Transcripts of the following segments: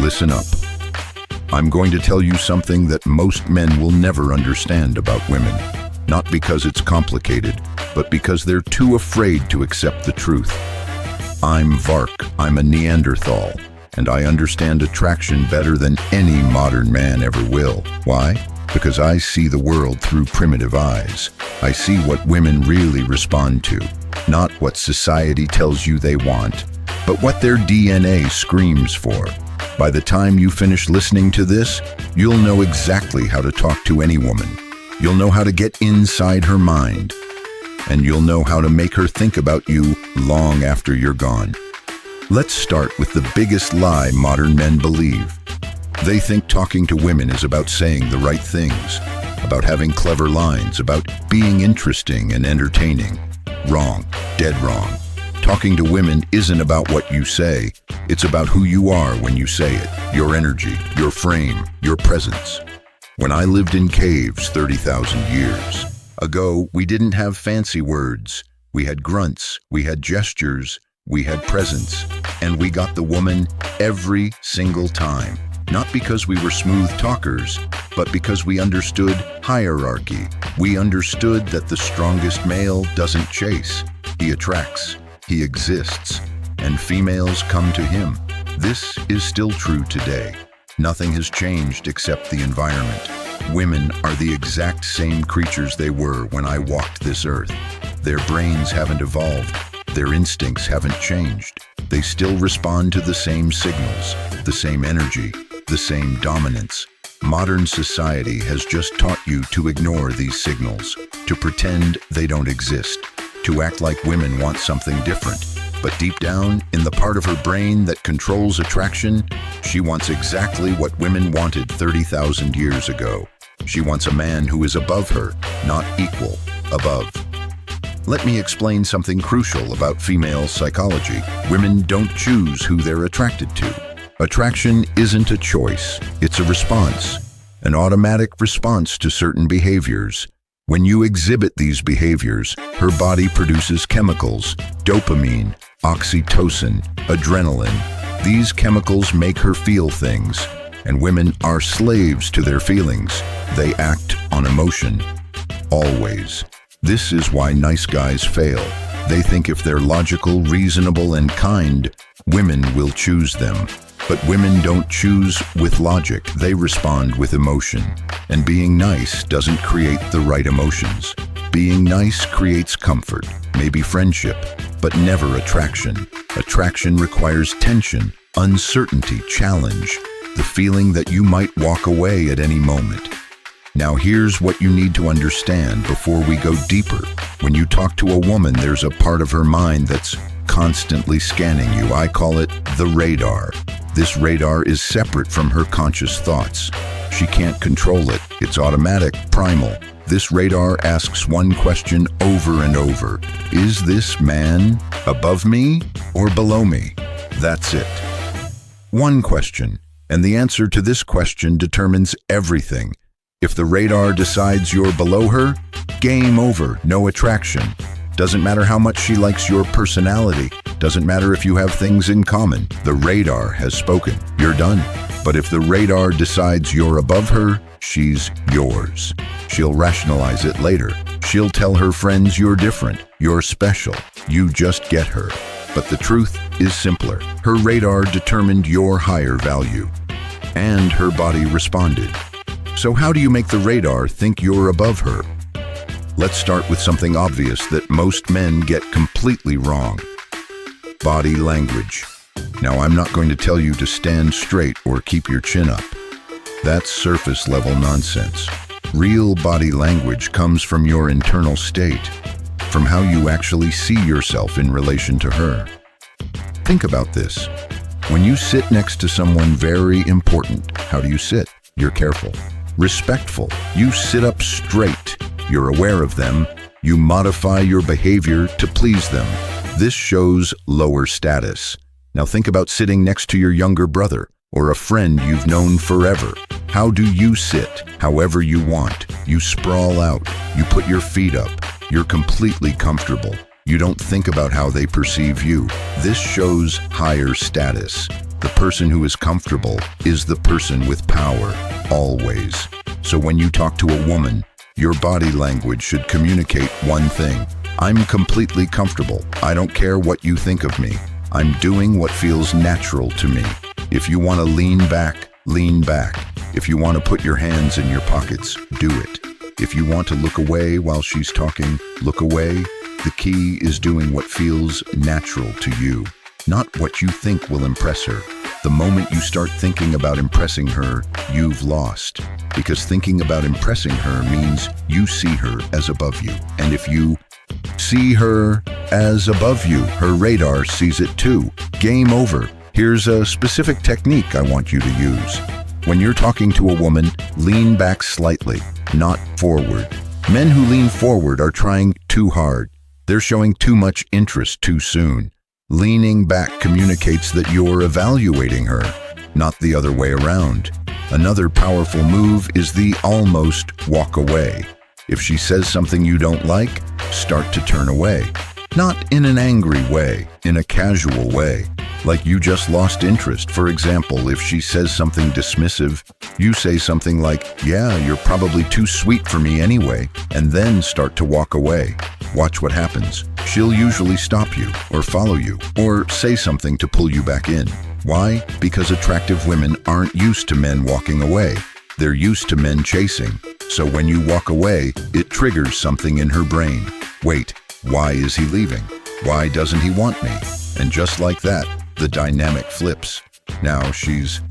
Listen up. I'm going to tell you something that most men will never understand about women. Not because it's complicated, but because they're too afraid to accept the truth. I'm Vark, I'm a Neanderthal, and I understand attraction better than any modern man ever will. Why? Because I see the world through primitive eyes. I see what women really respond to, not what society tells you they want, but what their DNA screams for. By the time you finish listening to this, you'll know exactly how to talk to any woman. You'll know how to get inside her mind, and you'll know how to make her think about you long after you're gone. Let's start with the biggest lie modern men believe. They think talking to women is about saying the right things, about having clever lines, about being interesting and entertaining. Wrong, dead wrong. Talking to women isn't about what you say, it's about who you are when you say it, your energy, your frame, your presence. When I lived in caves 30,000 years ago, we didn't have fancy words. We had grunts, we had gestures, we had presence, and we got the woman every single time. Not because we were smooth talkers, but because we understood hierarchy. We understood that the strongest male doesn't chase, he attracts. He exists, and females come to him. This is still true today. Nothing has changed except the environment. Women are the exact same creatures they were when I walked this earth. Their brains haven't evolved. Their instincts haven't changed. They still respond to the same signals, the same energy, the same dominance. Modern society has just taught you to ignore these signals, to pretend they don't exist, to act like women want something different. But deep down, in the part of her brain that controls attraction, she wants exactly what women wanted 30,000 years ago. She wants a man who is above her, not equal, above. Let me explain something crucial about female psychology. Women don't choose who they're attracted to. Attraction isn't a choice, it's a response, an automatic response to certain behaviors. When you exhibit these behaviors, her body produces chemicals, dopamine, oxytocin, adrenaline. These chemicals make her feel things, and women are slaves to their feelings. They act on emotion, always. This is why nice guys fail. They think if they're logical, reasonable, and kind, women will choose them. But women don't choose with logic, they respond with emotion. And being nice doesn't create the right emotions. Being nice creates comfort, maybe friendship, but never attraction. Attraction requires tension, uncertainty, challenge, the feeling that you might walk away at any moment. Now here's what you need to understand before we go deeper. When you talk to a woman, there's a part of her mind that's constantly scanning you. I call it the radar. This radar is separate from her conscious thoughts. She can't control it. It's automatic, primal. This radar asks one question over and over. Is this man above me or below me? That's it. One question, and the answer to this question determines everything. If the radar decides you're below her, game over, no attraction. Doesn't matter how much she likes your personality. Doesn't matter if you have things in common. The radar has spoken. You're done. But if the radar decides you're above her, she's yours. She'll rationalize it later. She'll tell her friends you're different. You're special. You just get her. But the truth is simpler. Her radar determined your higher value. And her body responded. So how do you make the radar think you're above her? Let's start with something obvious that most men get completely wrong. Body language. Now, I'm not going to tell you to stand straight or keep your chin up. That's surface level nonsense. Real body language comes from your internal state, from how you actually see yourself in relation to her. Think about this. When you sit next to someone very important, how do you sit? You're careful. Respectful. You sit up straight. You're aware of them. You modify your behavior to please them. This shows lower status. Now think about sitting next to your younger brother or a friend you've known forever. How do you sit? However you want. You sprawl out. You put your feet up. You're completely comfortable. You don't think about how they perceive you. This shows higher status. The person who is comfortable is the person with power, always. So when you talk to a woman, your body language should communicate one thing. I'm completely comfortable. I don't care what you think of me. I'm doing what feels natural to me. If you want to lean back, lean back. If you want to put your hands in your pockets, do it. If you want to look away while she's talking, look away. The key is doing what feels natural to you, not what you think will impress her. The moment you start thinking about impressing her, you've lost. Because thinking about impressing her means you see her as above you. And if you see her as above you, her radar sees it too. Game over. Here's a specific technique I want you to use. When you're talking to a woman, lean back slightly, not forward. Men who lean forward are trying too hard. They're showing too much interest too soon. Leaning back communicates that you're evaluating her, not the other way around. Another powerful move is the almost walk away. If she says something you don't like, start to turn away. Not in an angry way, in a casual way, like you just lost interest. For example, if she says something dismissive, you say something like, "Yeah, you're probably too sweet for me anyway," and then start to walk away. Watch what happens. She'll usually stop you, or follow you, or say something to pull you back in. Why? Because attractive women aren't used to men walking away. They're used to men chasing. So when you walk away, it triggers something in her brain. Wait, why is he leaving? Why doesn't he want me? And just like that, the dynamic flips. Now she's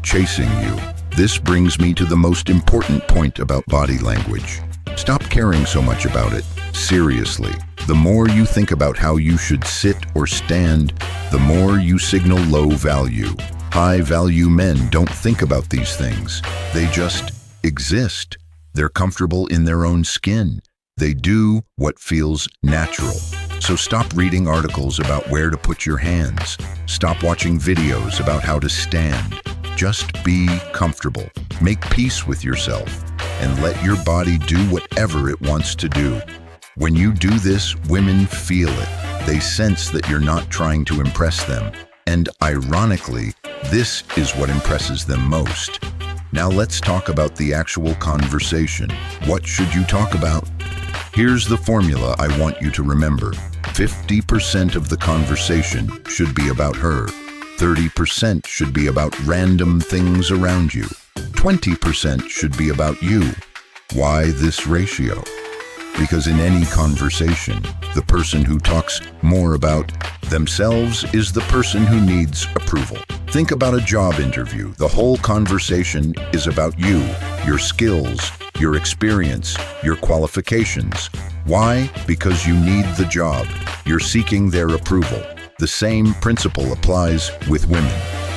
chasing you. This brings me to the most important point about body language. Stop caring so much about it. Seriously, the more you think about how you should sit or stand, the more you signal low value. High-value men don't think about these things. They just exist. They're comfortable in their own skin. They do what feels natural. So stop reading articles about where to put your hands. Stop watching videos about how to stand. Just be comfortable. Make peace with yourself and let your body do whatever it wants to do. When you do this, women feel it. They sense that you're not trying to impress them. And ironically, this is what impresses them most. Now let's talk about the actual conversation. What should you talk about? Here's the formula I want you to remember. 50% of the conversation should be about her. 30% should be about random things around you. 20% should be about you. Why this ratio? Because in any conversation, the person who talks more about themselves is the person who needs approval. Think about a job interview. The whole conversation is about you, your skills, your experience, your qualifications. Why? Because you need the job. You're seeking their approval. The same principle applies with women.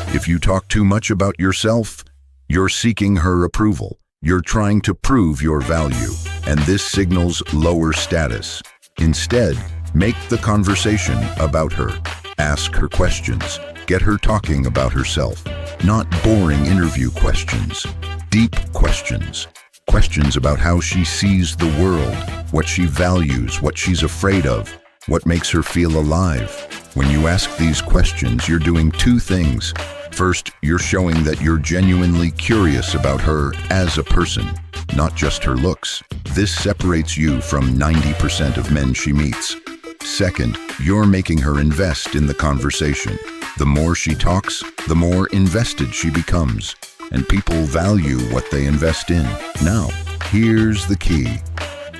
If you talk too much about yourself, you're seeking her approval. You're trying to prove your value, and this signals lower status. Instead, make the conversation about her. Ask her questions. Get her talking about herself. Not boring interview questions. Deep questions. Questions about how she sees the world, what she values, what she's afraid of, what makes her feel alive. When you ask these questions, you're doing two things. First, you're showing that you're genuinely curious about her as a person, not just her looks. This separates you from 90% of men she meets. Second, you're making her invest in the conversation. The more she talks, the more invested she becomes. And people value what they invest in. Now, here's the key.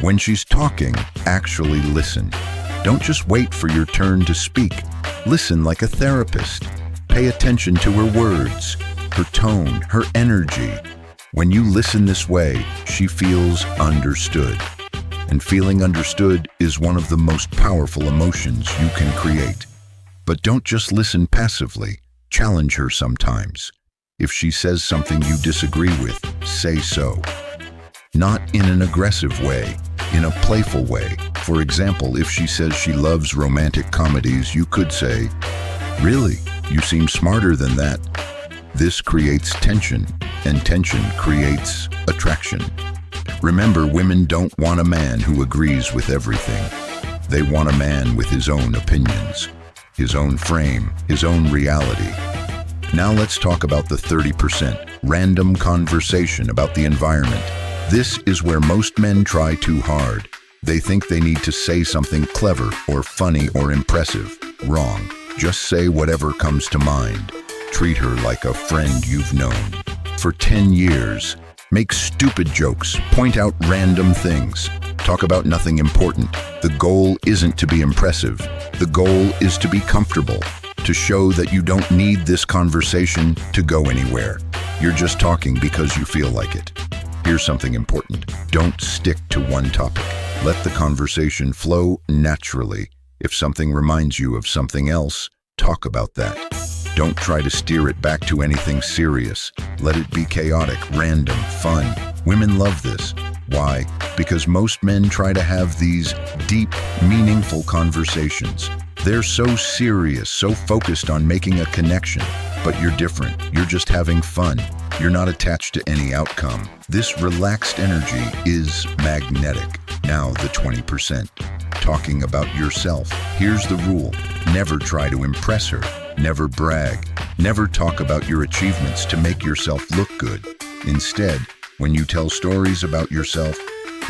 When she's talking, actually listen. Don't just wait for your turn to speak. Listen like a therapist. Pay attention to her words, her tone, her energy. When you listen this way, she feels understood. And feeling understood is one of the most powerful emotions you can create. But don't just listen passively. Challenge her sometimes. If she says something you disagree with, say so. Not in an aggressive way, in a playful way. For example, if she says she loves romantic comedies, you could say, "Really? You seem smarter than that." This creates tension, and tension creates attraction. Remember, women don't want a man who agrees with everything. They want a man with his own opinions, his own frame, his own reality. Now let's talk about the 30%, random conversation about the environment. This is where most men try too hard. They think they need to say something clever or funny or impressive. Wrong. Just say whatever comes to mind. Treat her like a friend you've known for 10 years. Make stupid jokes, point out random things. Talk about nothing important. The goal isn't to be impressive. The goal is to be comfortable, to show that you don't need this conversation to go anywhere. You're just talking because you feel like it. Here's something important. Don't stick to one topic. Let the conversation flow naturally. If something reminds you of something else, talk about that. Don't try to steer it back to anything serious. Let it be chaotic, random, fun. Women love this. Why? Because most men try to have these deep, meaningful conversations. They're so serious, so focused on making a connection. But you're different. You're just having fun. You're not attached to any outcome. This relaxed energy is magnetic. Now the 20%. Talking about yourself. Here's the rule. Never try to impress her. Never brag. Never talk about your achievements to make yourself look good. Instead, when you tell stories about yourself,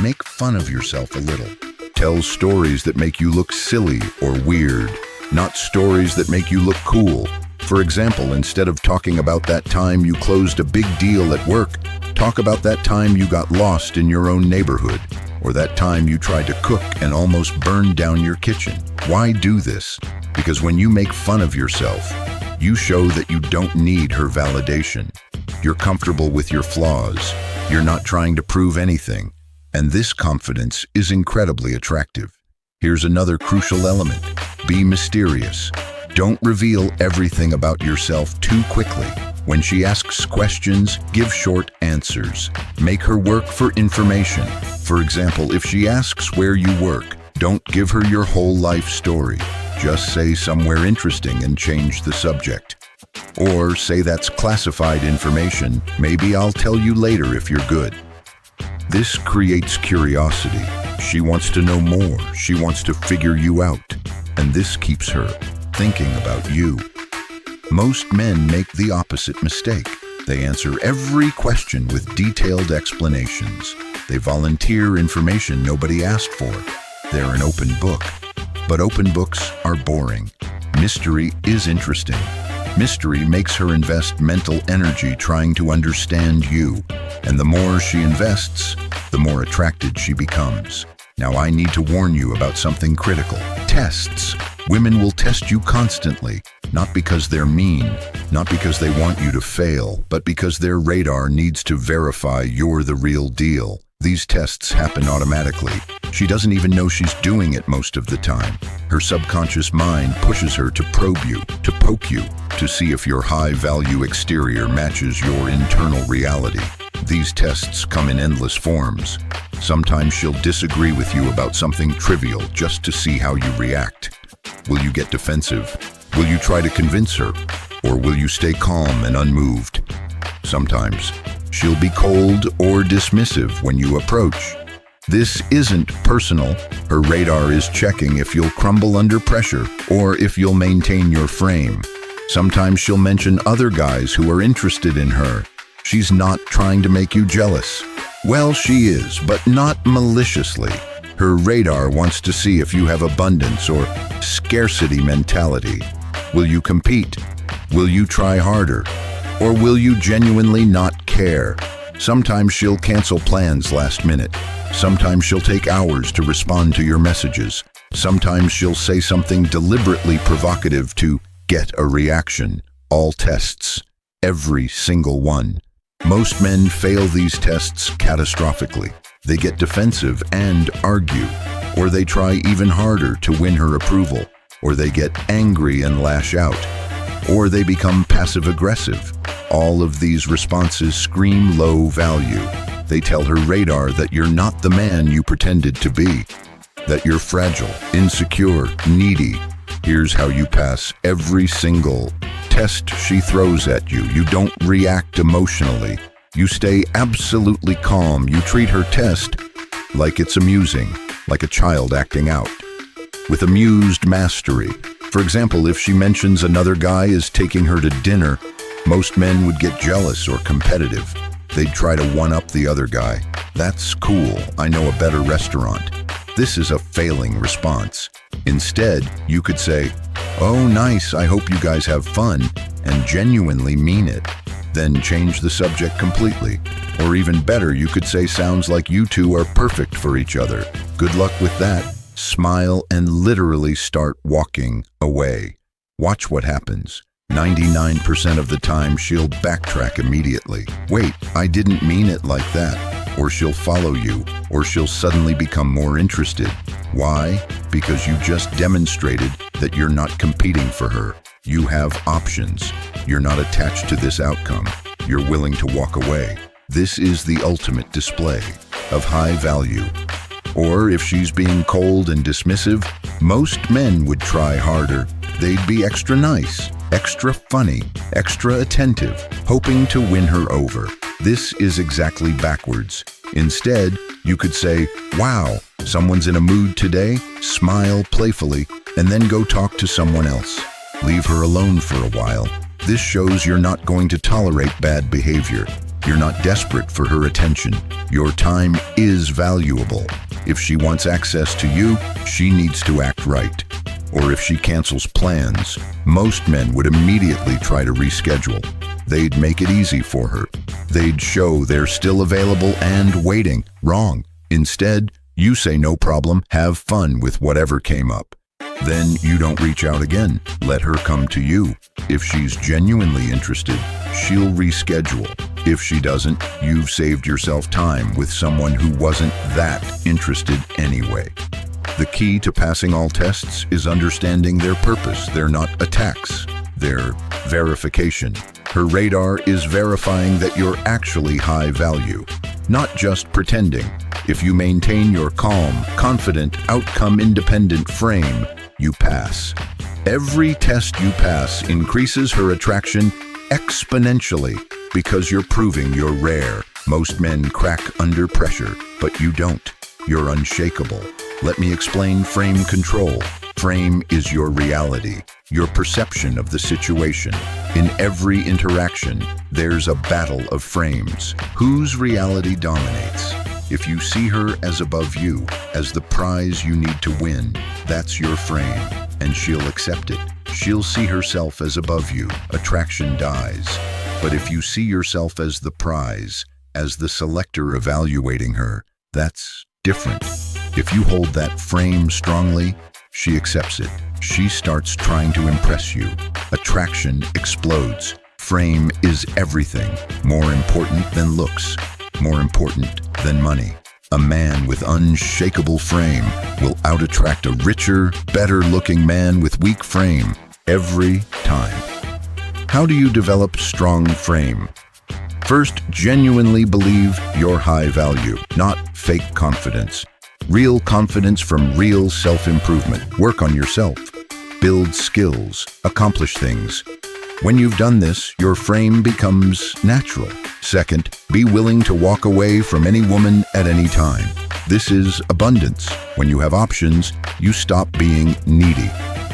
make fun of yourself a little. Tell stories that make you look silly or weird, not stories that make you look cool. For example, instead of talking about that time you closed a big deal at work, talk about that time you got lost in your own neighborhood, or that time you tried to cook and almost burned down your kitchen. Why do this? Because when you make fun of yourself, you show that you don't need her validation. You're comfortable with your flaws. You're not trying to prove anything. And this confidence is incredibly attractive. Here's another crucial element. Be mysterious. Don't reveal everything about yourself too quickly. When she asks questions, give short answers. Make her work for information. For example, if she asks where you work, don't give her your whole life story. Just say somewhere interesting and change the subject. Or say that's classified information. Maybe I'll tell you later if you're good. This creates curiosity. She wants to know more. She wants to figure you out. And this keeps her thinking about you. Most men make the opposite mistake. They answer every question with detailed explanations. They volunteer information nobody asked for. They're an open book. But open books are boring. Mystery is interesting. Mystery makes her invest mental energy trying to understand you. And the more she invests, the more attracted she becomes. Now I need to warn you about something critical. Tests. Women will test you constantly, not because they're mean, not because they want you to fail, but because their radar needs to verify you're the real deal. These tests happen automatically. She doesn't even know she's doing it most of the time. Her subconscious mind pushes her to probe you, to poke you, to see if your high-value exterior matches your internal reality. These tests come in endless forms. Sometimes she'll disagree with you about something trivial just to see how you react. Will you get defensive? Will you try to convince her? Or will you stay calm and unmoved? Sometimes she'll be cold or dismissive when you approach. This isn't personal. Her radar is checking if you'll crumble under pressure or if you'll maintain your frame. Sometimes she'll mention other guys who are interested in her. She's not trying to make you jealous. Well, she is, but not maliciously. Her radar wants to see if you have abundance or scarcity mentality. Will you compete? Will you try harder? Or will you genuinely not care? Sometimes she'll cancel plans last minute. Sometimes she'll take hours to respond to your messages. Sometimes she'll say something deliberately provocative to get a reaction. All tests. Every single one. Most men fail these tests catastrophically. They get defensive and argue, or they try even harder to win her approval, or they get angry and lash out, or they become passive-aggressive. All of these responses scream low value. They tell her radar that you're not the man you pretended to be, that you're fragile, insecure, needy. Here's how you pass every single test she throws at you. You don't react emotionally. You stay absolutely calm. You treat her test like it's amusing, like a child acting out. With amused mastery. For example, if she mentions another guy is taking her to dinner, Most men would get jealous or competitive. They'd try to one-up the other guy. That's cool, I know a better restaurant. This is a failing response. Instead, you could say, "Oh, nice, I hope you guys have fun," and genuinely mean it. Then change the subject completely. Or even better, you could say, "Sounds like you two are perfect for each other. Good luck with that." Smile and literally start walking away. Watch what happens. 99% of the time, she'll backtrack immediately. "Wait, I didn't mean it like that." Or she'll follow you, or she'll suddenly become more interested. Why? Because you just demonstrated that you're not competing for her. You have options. You're not attached to this outcome. You're willing to walk away. This is the ultimate display of high value. Or if she's being cold and dismissive, most men would try harder. They'd be extra nice, extra funny, extra attentive, hoping to win her over. This is exactly backwards. Instead, you could say, "Wow, someone's in a mood today," smile playfully, and then go talk to someone else. Leave her alone for a while. This shows you're not going to tolerate bad behavior. You're not desperate for her attention. Your time is valuable. If she wants access to you, she needs to act right. Or if she cancels plans, most men would immediately try to reschedule. They'd make it easy for her. They'd show they're still available and waiting. Wrong. Instead, you say, "No problem, have fun with whatever came up." Then you don't reach out again. Let her come to you. If she's genuinely interested, she'll reschedule. If she doesn't, you've saved yourself time with someone who wasn't that interested anyway. The key to passing all tests is understanding their purpose. They're not attacks. They're verification. Her radar is verifying that you're actually high value, not just pretending. If you maintain your calm, confident, outcome-independent frame, you pass. Every test you pass increases her attraction exponentially because you're proving you're rare. Most men crack under pressure, but you don't. You're unshakable. Let me explain frame control. Frame is your reality, your perception of the situation. In every interaction, there's a battle of frames. Whose reality dominates? If you see her as above you, as the prize you need to win, that's your frame, and she'll accept it. She'll see herself as above you. Attraction dies. But if you see yourself as the prize, as the selector evaluating her, that's different. If you hold that frame strongly, she accepts it. She starts trying to impress you. Attraction explodes. Frame is everything. More important than looks. More important than money. A man with unshakable frame will out-attract a richer, better-looking man with weak frame every time. How do you develop strong frame? First, genuinely believe you're high value, not fake confidence. Real confidence from real self-improvement. Work on yourself. Build skills. Accomplish things. When you've done this, your frame becomes natural. Second, be willing to walk away from any woman at any time. This is abundance. When you have options, you stop being needy.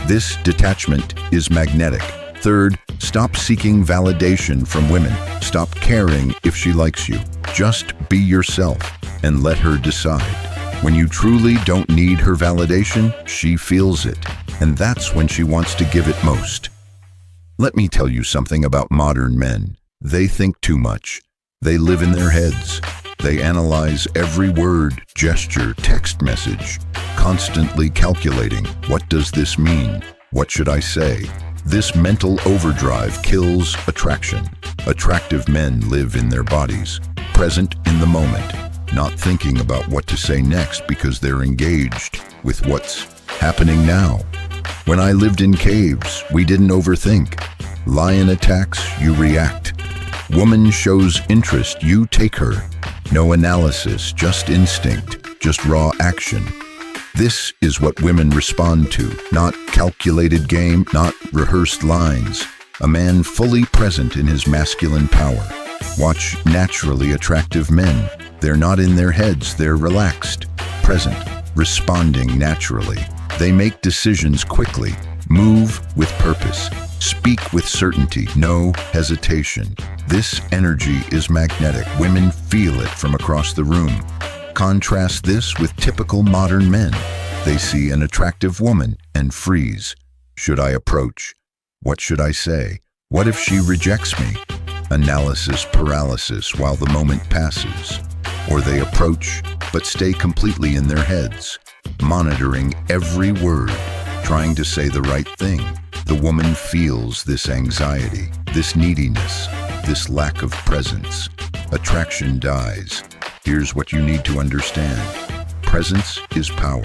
This detachment is magnetic. Third, stop seeking validation from women. Stop caring if she likes you. Just be yourself and let her decide. When you truly don't need her validation, she feels it, and that's when she wants to give it most. Let me tell you something about modern men. They think too much. They live in their heads. They analyze every word, gesture, text message, constantly calculating, what does this mean? What should I say? This mental overdrive kills attraction. Attractive men live in their bodies, present in the moment, not thinking about what to say next because they're engaged with what's happening now. When I lived in caves, we didn't overthink. Lion attacks, you react. Woman shows interest, you take her. No analysis, just instinct, just raw action. This is what women respond to, not calculated game, not rehearsed lines. A man fully present in his masculine power. Watch naturally attractive men. They're not in their heads, they're relaxed, present, responding naturally. They make decisions quickly. Move with purpose. Speak with certainty, no hesitation. This energy is magnetic. Women feel it from across the room. Contrast this with typical modern men. They see an attractive woman and freeze. Should I approach? What should I say? What if she rejects me? Analysis paralysis while the moment passes. Or they approach, but stay completely in their heads, monitoring every word, trying to say the right thing. The woman feels this anxiety, this neediness, this lack of presence. Attraction dies. Here's what you need to understand. Presence is power.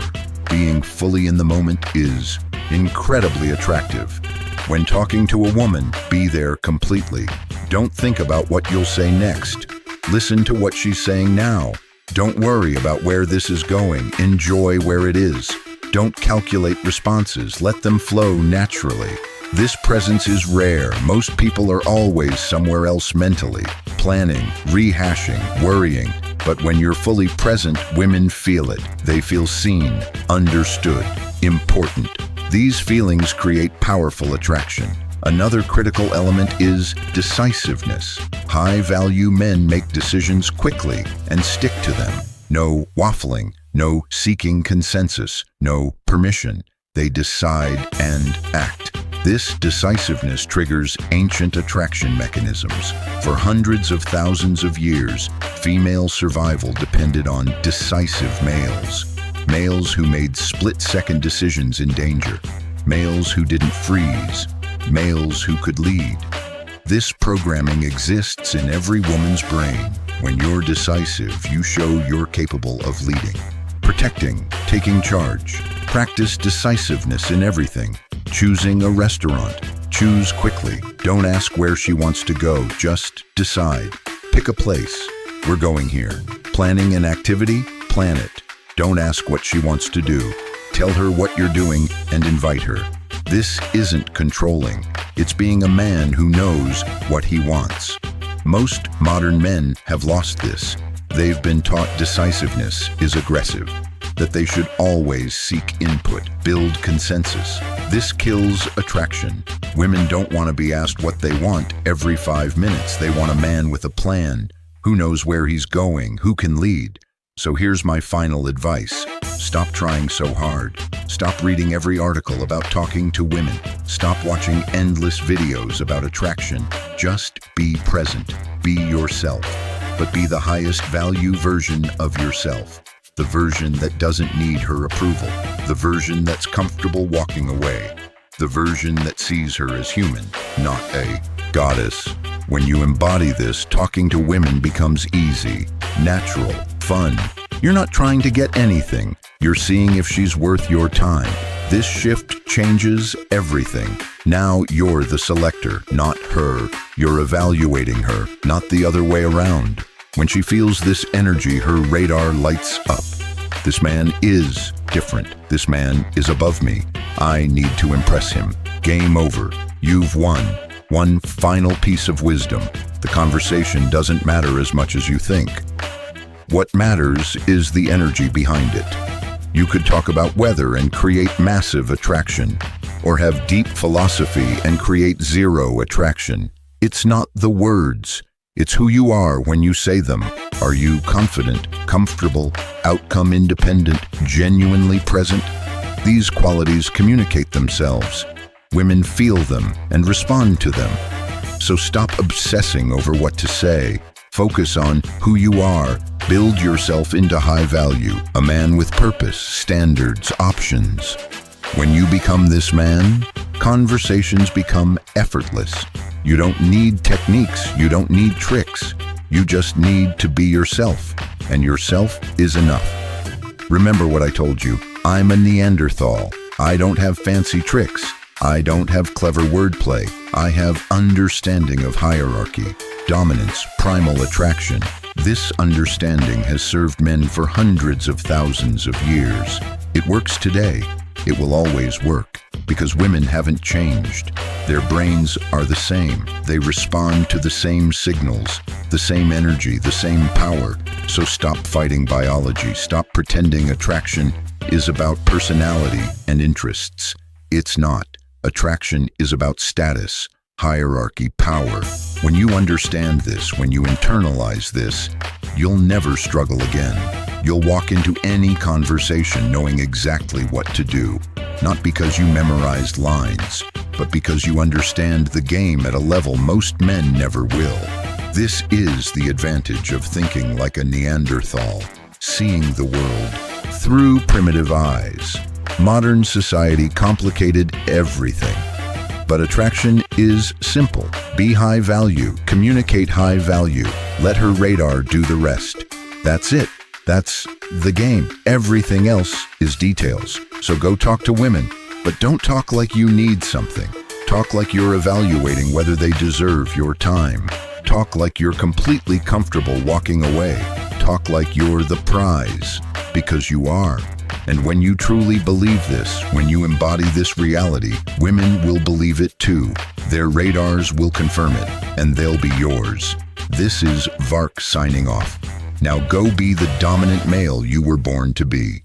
Being fully in the moment is incredibly attractive. When talking to a woman, be there completely. Don't think about what you'll say next. Listen to what she's saying now. Don't worry about where this is going. Enjoy where it is. Don't calculate responses. Let them flow naturally. This presence is rare. Most people are always somewhere else mentally, planning, rehashing, worrying. But when you're fully present, women feel it. They feel seen, understood, important. These feelings create powerful attraction. Another critical element is decisiveness. High-value men make decisions quickly and stick to them. No waffling, no seeking consensus, no permission. They decide and act. This decisiveness triggers ancient attraction mechanisms. For hundreds of thousands of years, female survival depended on decisive males. Males who made split-second decisions in danger. Males who didn't freeze. Males who could lead. This programming exists in every woman's brain. When you're decisive, you show you're capable of leading, protecting, taking charge. Practice decisiveness in everything. Choosing a restaurant. Choose quickly. Don't ask where she wants to go. Just decide. Pick a place. We're going here. Planning an activity? Plan it. Don't ask what she wants to do. Tell her what you're doing and invite her. This isn't controlling. It's being a man who knows what he wants. Most modern men have lost this. They've been taught decisiveness is aggressive, that they should always seek input, build consensus. This kills attraction. Women don't want to be asked what they want every 5 minutes. They want a man with a plan, who knows where he's going, who can lead. So here's my final advice. Stop trying so hard. Stop reading every article about talking to women. Stop watching endless videos about attraction. Just be present. Be yourself. But be the highest value version of yourself. The version that doesn't need her approval. The version that's comfortable walking away. The version that sees her as human, not a goddess. When you embody this, talking to women becomes easy, natural, fun. You're not trying to get anything. You're seeing if she's worth your time. This shift changes everything. Now you're the selector, not her. You're evaluating her, not the other way around. When she feels this energy, her radar lights up. This man is different. This man is above me. I need to impress him. Game over. You've won. One final piece of wisdom. The conversation doesn't matter as much as you think. What matters is the energy behind it. You could talk about weather and create massive attraction, or have deep philosophy and create zero attraction. It's not the words. It's who you are when you say them. Are you confident, comfortable, outcome independent, genuinely present? These qualities communicate themselves. Women feel them and respond to them. So stop obsessing over what to say. Focus on who you are. Build yourself into high value, a man with purpose, standards, options. When you become this man, conversations become effortless. You don't need techniques, you don't need tricks. You just need to be yourself, and yourself is enough. Remember what I told you. I'm a Neanderthal. I don't have fancy tricks. I don't have clever wordplay. I have understanding of hierarchy, dominance, primal attraction. This understanding has served men for hundreds of thousands of years. It works today. It will always work, because women haven't changed. Their brains are the same. They respond to the same signals, the same energy, the same power. So stop fighting biology. Stop pretending attraction is about personality and interests. It's not. Attraction is about status, hierarchy, power. When you understand this, when you internalize this, you'll never struggle again. You'll walk into any conversation knowing exactly what to do, not because you memorized lines, but because you understand the game at a level most men never will. This is the advantage of thinking like a Neanderthal, seeing the world through primitive eyes. Modern society complicated everything. But attraction is simple. Be high value, communicate high value, let her radar do the rest. That's it. That's the game. Everything else is details. So go talk to women, but don't talk like you need something. Talk like you're evaluating whether they deserve your time. Talk like you're completely comfortable walking away. Talk like you're the prize, because you are. And when you truly believe this, when you embody this reality, women will believe it too. Their radars will confirm it, and they'll be yours. This is Vark signing off. Now go be the dominant male you were born to be.